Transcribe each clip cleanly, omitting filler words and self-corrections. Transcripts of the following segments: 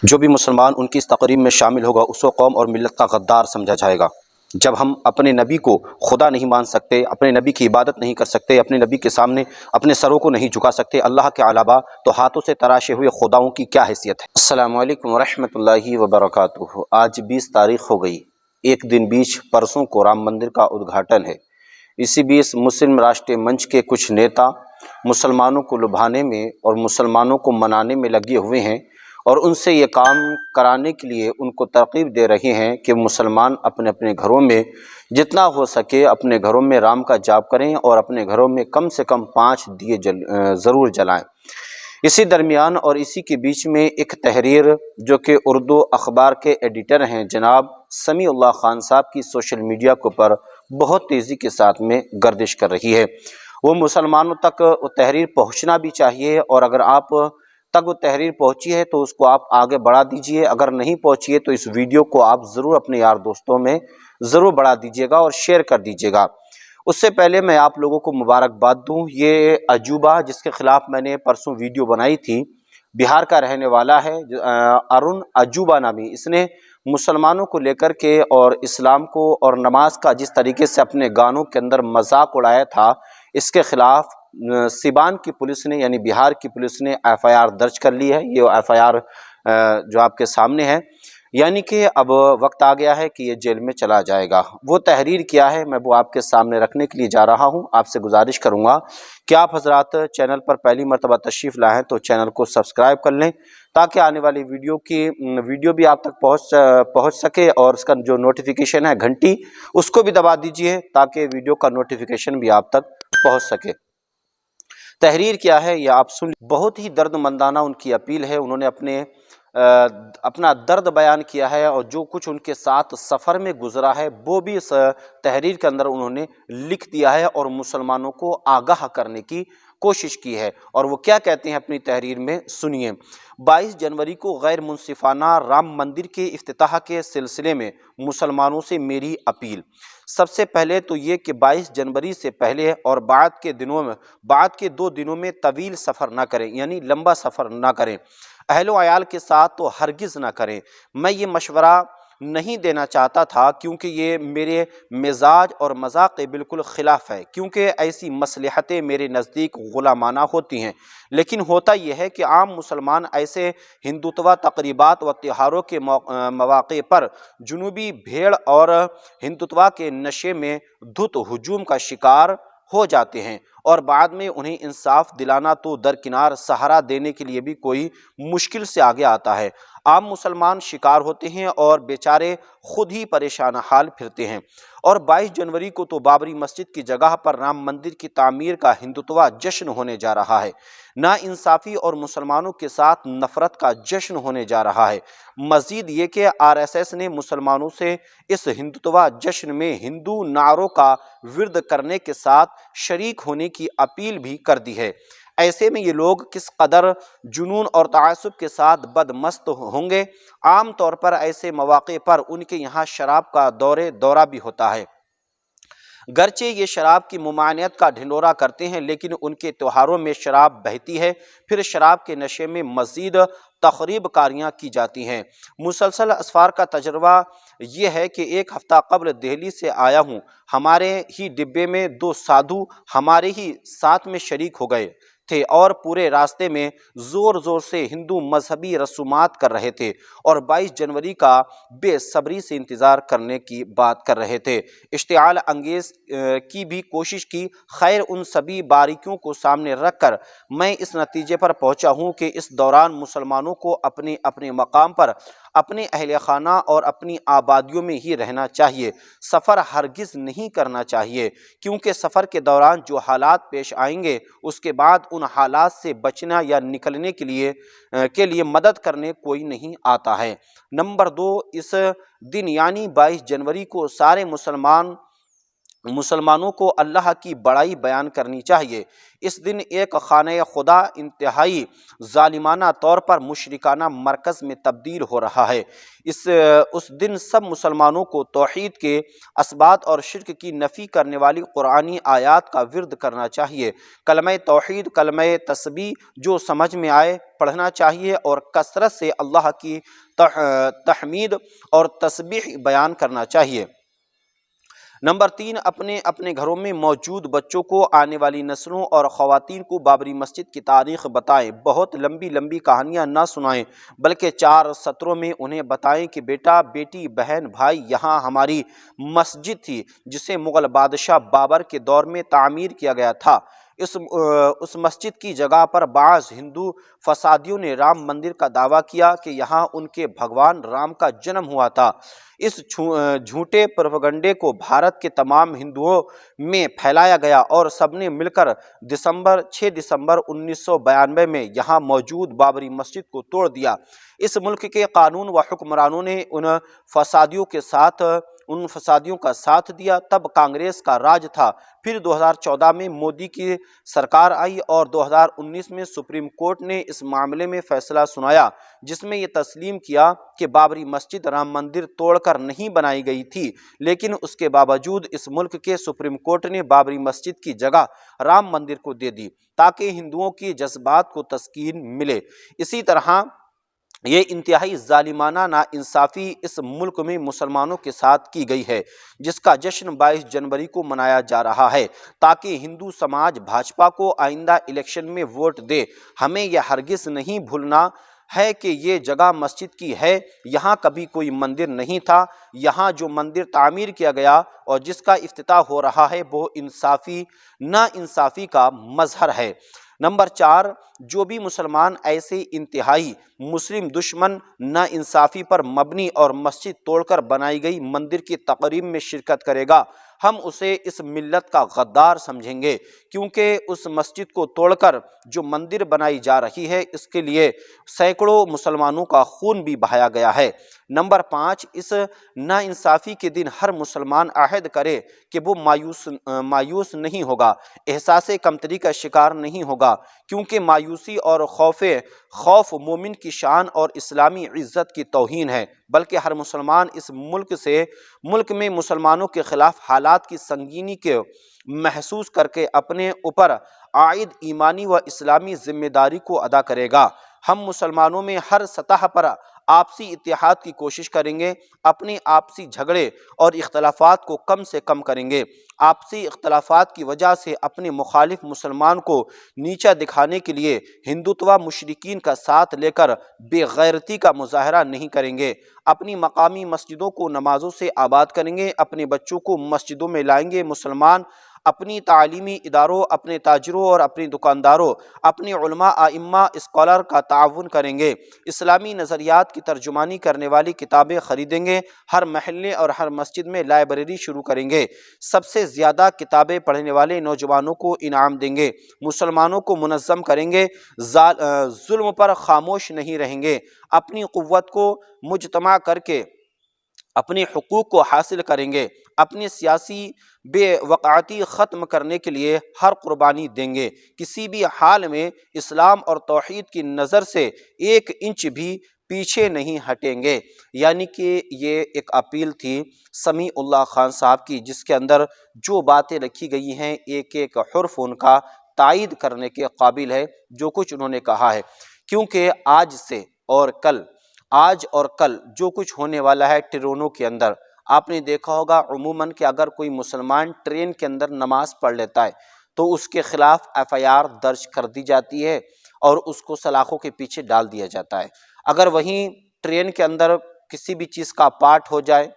جو بھی مسلمان ان کی اس تقریب میں شامل ہوگا اس کو قوم اور ملت کا غدار سمجھا جائے گا۔ جب ہم اپنے نبی کو خدا نہیں مان سکتے، اپنے نبی کی عبادت نہیں کر سکتے، اپنے نبی کے سامنے اپنے سروں کو نہیں جھکا سکتے اللہ کے علاوہ، تو ہاتھوں سے تراشے ہوئے خداؤں کی کیا حیثیت ہے۔ السلام علیکم ورحمۃ اللہ وبرکاتہ۔ آج 20 تاریخ ہو گئی، ایک دن بیچ، پرسوں کو رام مندر کا ادگھاٹن ہے۔ اسی بیچ مسلم راشٹریہ منچ کے کچھ نیتا مسلمانوں کو لبھانے میں اور مسلمانوں کو منانے میں لگے ہوئے ہیں، اور ان سے یہ کام کرانے کے لیے ان کو ترغیب دے رہے ہیں کہ مسلمان اپنے اپنے گھروں میں جتنا ہو سکے اپنے گھروں میں رام کا جاپ کریں اور اپنے گھروں میں کم سے کم 5 دیے ضرور جلائیں۔ اسی درمیان اور اسی کے بیچ میں ایک تحریر جو کہ اردو اخبار کے ایڈیٹر ہیں جناب سمیع اللہ خان صاحب کی سوشل میڈیا کے اوپر بہت تیزی کے ساتھ میں گردش کر رہی ہے۔ وہ مسلمانوں تک وہ تحریر پہنچنا بھی چاہیے، اور اگر آپ تک وہ تحریر پہنچی ہے تو اس کو آپ آگے بڑھا دیجئے، اگر نہیں پہنچی ہے تو اس ویڈیو کو آپ ضرور اپنے یار دوستوں میں ضرور بڑھا دیجئے گا اور شیئر کر دیجئے گا۔ اس سے پہلے میں آپ لوگوں کو مبارکباد دوں، یہ عجوبہ جس کے خلاف میں نے پرسوں ویڈیو بنائی تھی، بہار کا رہنے والا ہے ارون عجوبہ نامی، اس نے مسلمانوں کو لے کر کے اور اسلام کو اور نماز کا جس طریقے سے اپنے گانوں کے اندر مذاق اڑایا تھا، اس کے خلاف سیبان کی پولیس نے یعنی بہار کی پولیس نے ایف آئی آر درج کر لی ہے۔ یہ ایف آئی آر جو آپ کے سامنے ہے، یعنی کہ اب وقت آ گیا ہے کہ یہ جیل میں چلا جائے گا۔ وہ تحریر کیا ہے میں وہ آپ کے سامنے رکھنے کے لیے جا رہا ہوں۔ آپ سے گزارش کروں گا کہ آپ حضرات چینل پر پہلی مرتبہ تشریف لائیں تو چینل کو سبسکرائب کر لیں، تاکہ آنے والی ویڈیو بھی آپ تک پہنچ سکے، اور اس کا جو نوٹیفیکیشن ہے گھنٹی، اس کو بھی دبا دیجئے تاکہ ویڈیو کا نوٹیفیکیشن بھی آپ تک پہنچ سکے۔ تحریر کیا ہے یہ آپ سن، بہت ہی درد مندانہ ان کی اپیل ہے۔ انہوں نے اپنا درد بیان کیا ہے، اور جو کچھ ان کے ساتھ سفر میں گزرا ہے وہ بھی اس تحریر کے اندر انہوں نے لکھ دیا ہے، اور مسلمانوں کو آگاہ کرنے کی کوشش کی ہے۔ اور وہ کیا کہتے ہیں اپنی تحریر میں، سنیے۔ 22 جنوری کو غیر منصفانہ رام مندر کے افتتاح کے سلسلے میں مسلمانوں سے میری اپیل۔ سب سے پہلے تو یہ کہ 22 جنوری سے پہلے اور بعد کے 2 دنوں میں طویل سفر نہ کریں، یعنی لمبا سفر نہ کریں۔ اہل و عیال کے ساتھ تو ہرگز نہ کریں۔ میں یہ مشورہ نہیں دینا چاہتا تھا کیونکہ یہ میرے مزاج اور مذاق کے بالکل خلاف ہے، کیونکہ ایسی مصلحتیں میرے نزدیک غلامانہ ہوتی ہیں۔ لیکن ہوتا یہ ہے کہ عام مسلمان ایسے ہندوتوا تقریبات و تہواروں کے مواقع پر جنوبی بھیڑ اور ہندوتوا کے نشے میں دھت ہجوم کا شکار ہو جاتے ہیں، اور بعد میں انہیں انصاف دلانا تو درکنار، سہارا دینے کے لیے بھی کوئی مشکل سے آگے آتا ہے۔ عام مسلمان شکار ہوتے ہیں اور بیچارے خود ہی پریشان حال پھرتے ہیں۔ اور 22 جنوری کو تو بابری مسجد کی جگہ پر رام مندر کی تعمیر کا ہندوتوا جشن ہونے جا رہا ہے، نا انصافی اور مسلمانوں کے ساتھ نفرت کا جشن ہونے جا رہا ہے۔ مزید یہ کہ RSS نے مسلمانوں سے اس ہندوتوا جشن میں ہندو نعروں کا ورد کرنے کے ساتھ شریک ہونے کی اپیل بھی کر دی ہے۔ ایسے میں یہ لوگ کس قدر جنون اور تعصب کے ساتھ بدمست ہوں گے۔ عام طور پر ایسے مواقع پر ان کے یہاں شراب کا دورہ بھی ہوتا ہے۔ گرچہ یہ شراب کی ممانعت کا ڈھنڈورا کرتے ہیں، لیکن ان کے تہواروں میں شراب بہتی ہے، پھر شراب کے نشے میں مزید تخریب کاریاں کی جاتی ہیں۔ مسلسل اسفار کا تجربہ یہ ہے کہ ایک ہفتہ قبل دہلی سے آیا ہوں، ہمارے ہی ڈبے میں 2 سادھو ہمارے ہی ساتھ میں شریک ہو گئے تھے، اور پورے راستے میں زور زور سے ہندو مذہبی رسومات کر رہے تھے، اور 22 جنوری کا بے صبری سے انتظار کرنے کی بات کر رہے تھے۔ اشتعال انگیز کی بھی کوشش کی۔ خیر، ان سبھی باریکیوں کو سامنے رکھ کر میں اس نتیجے پر پہنچا ہوں کہ اس دوران مسلمانوں کو اپنے اپنے مقام پر اپنے اہل خانہ اور اپنی آبادیوں میں ہی رہنا چاہیے، سفر ہرگز نہیں کرنا چاہیے، کیونکہ سفر کے دوران جو حالات پیش آئیں گے اس کے بعد ان حالات سے بچنا یا نکلنے کے لیے مدد کرنے کوئی نہیں آتا ہے۔ نمبر 2، اس دن یعنی 22 جنوری کو سارے مسلمان مسلمانوں کو اللہ کی بڑائی بیان کرنی چاہیے۔ اس دن ایک خانہ خدا انتہائی ظالمانہ طور پر مشرکانہ مرکز میں تبدیل ہو رہا ہے۔ اس دن سب مسلمانوں کو توحید کے اثبات اور شرک کی نفی کرنے والی قرآنی آیات کا ورد کرنا چاہیے۔ کلمہ توحید، کلمہ تسبیح جو سمجھ میں آئے پڑھنا چاہیے اور کثرت سے اللہ کی تحمید اور تسبیح بیان کرنا چاہیے۔ نمبر 3، اپنے گھروں میں موجود بچوں کو، آنے والی نسلوں اور خواتین کو بابری مسجد کی تاریخ بتائیں۔ بہت لمبی لمبی کہانیاں نہ سنائیں، بلکہ 4 سطروں میں انہیں بتائیں کہ بیٹا، بیٹی، بہن، بھائی، یہاں ہماری مسجد تھی جسے مغل بادشاہ بابر کے دور میں تعمیر کیا گیا تھا۔ اس مسجد کی جگہ پر بعض ہندو فسادیوں نے رام مندر کا دعویٰ کیا کہ یہاں ان کے بھگوان رام کا جنم ہوا تھا۔ اس جھوٹے پروپیگنڈے کو بھارت کے تمام ہندوؤں میں پھیلایا گیا اور سب نے مل کر 6 دسمبر 1992 میں یہاں موجود بابری مسجد کو توڑ دیا۔ اس ملک کے قانون و حکمرانوں نے ان فسادیوں کا ساتھ دیا۔ تب کانگریس کا راج تھا۔ پھر 2014 میں مودی کی سرکار آئی اور 2019 میں سپریم کورٹ نے اس معاملے میں فیصلہ سنایا، جس میں یہ تسلیم کیا کہ بابری مسجد رام مندر توڑ کر نہیں بنائی گئی تھی، لیکن اس کے باوجود اس ملک کے سپریم کورٹ نے بابری مسجد کی جگہ رام مندر کو دے دی تاکہ ہندوؤں کی جذبات کو تسکین ملے۔ اسی طرح یہ انتہائی ظالمانہ ناانصافی اس ملک میں مسلمانوں کے ساتھ کی گئی ہے، جس کا جشن 22 جنوری کو منایا جا رہا ہے تاکہ ہندو سماج بھاجپا کو آئندہ الیکشن میں ووٹ دے۔ ہمیں یہ ہرگز نہیں بھولنا ہے کہ یہ جگہ مسجد کی ہے، یہاں کبھی کوئی مندر نہیں تھا۔ یہاں جو مندر تعمیر کیا گیا اور جس کا افتتاح ہو رہا ہے وہ ناانصافی کا مظہر ہے۔ نمبر 4، جو بھی مسلمان ایسے انتہائی مسلم دشمن ناانصافی پر مبنی اور مسجد توڑ کر بنائی گئی مندر کی تقریب میں شرکت کرے گا، ہم اسے اس ملت کا غدار سمجھیں گے، کیونکہ اس مسجد کو توڑ کر جو مندر بنائی جا رہی ہے اس کے لیے سینکڑوں مسلمانوں کا خون بھی بہایا گیا ہے۔ نمبر 5، اس ناانصافی کے دن ہر مسلمان عہد کرے کہ وہ مایوس نہیں ہوگا، احساس کمتری کا شکار نہیں ہوگا، کیونکہ مایوسی اور خوف مومن کی شان اور اسلامی عزت کی توہین ہے، بلکہ ہر مسلمان اس ملک میں مسلمانوں کے خلاف حالات کی سنگینی کو محسوس کر کے اپنے اوپر عائد ایمانی و اسلامی ذمہ داری کو ادا کرے گا۔ ہم مسلمانوں میں ہر سطح پر آپسی اتحاد کی کوشش کریں گے، اپنے آپسی جھگڑے اور اختلافات کو کم سے کم کریں گے۔ آپسی اختلافات کی وجہ سے اپنے مخالف مسلمان کو نیچا دکھانے کے لیے ہندوتوا مشرکین کا ساتھ لے کر بے غیرتی کا مظاہرہ نہیں کریں گے۔ اپنی مقامی مسجدوں کو نمازوں سے آباد کریں گے، اپنے بچوں کو مسجدوں میں لائیں گے۔ مسلمان اپنی تعلیمی اداروں، اپنے تاجروں اور اپنی دکانداروں، اپنے علماء، ائمہ، اسکالر کا تعاون کریں گے۔ اسلامی نظریات کی ترجمانی کرنے والی کتابیں خریدیں گے۔ ہر محلے اور ہر مسجد میں لائبریری شروع کریں گے۔ سب سے زیادہ کتابیں پڑھنے والے نوجوانوں کو انعام دیں گے۔ مسلمانوں کو منظم کریں گے، ظلم پر خاموش نہیں رہیں گے۔ اپنی قوت کو مجتمع کر کے اپنے حقوق کو حاصل کریں گے۔ اپنی سیاسی بے وقعتی ختم کرنے کے لیے ہر قربانی دیں گے۔ کسی بھی حال میں اسلام اور توحید کی نظر سے 1 انچ بھی پیچھے نہیں ہٹیں گے۔ یعنی کہ یہ ایک اپیل تھی سمیع اللہ خان صاحب کی، جس کے اندر جو باتیں رکھی گئی ہیں ایک ایک حرف ان کا تائید کرنے کے قابل ہے جو کچھ انہوں نے کہا ہے، کیونکہ آج اور کل جو کچھ ہونے والا ہے ٹرینوں کے اندر، آپ نے دیکھا ہوگا عموماً کہ اگر کوئی مسلمان ٹرین کے اندر نماز پڑھ لیتا ہے تو اس کے خلاف FIR درج کر دی جاتی ہے اور اس کو سلاخوں کے پیچھے ڈال دیا جاتا ہے۔ اگر وہیں ٹرین کے اندر کسی بھی چیز کا پارٹ ہو جائے،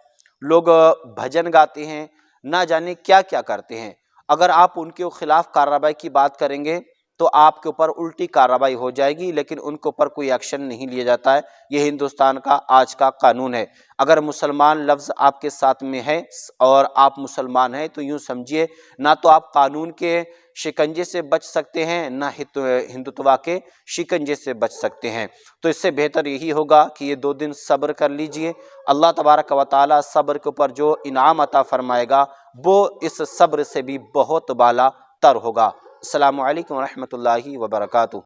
لوگ بھجن گاتے ہیں، نہ جانے کیا کیا کرتے ہیں، اگر آپ ان کے خلاف کارروائی کی بات کریں گے تو آپ کے اوپر الٹی کارروائی ہو جائے گی، لیکن ان کے اوپر کوئی ایکشن نہیں لیا جاتا ہے۔ یہ ہندوستان کا آج کا قانون ہے۔ اگر مسلمان لفظ آپ کے ساتھ میں ہے اور آپ مسلمان ہیں تو یوں سمجھیے نہ تو آپ قانون کے شکنجے سے بچ سکتے ہیں، نہ ہندوتوا کے شکنجے سے بچ سکتے ہیں۔ تو اس سے بہتر یہی ہوگا کہ یہ 2 دن صبر کر لیجئے۔ اللہ تبارک و تعالی صبر کے اوپر جو انعام عطا فرمائے گا وہ اس صبر سے بھی بہت بالا تر ہوگا۔ السلام علیکم ورحمۃ اللہ وبرکاتہ۔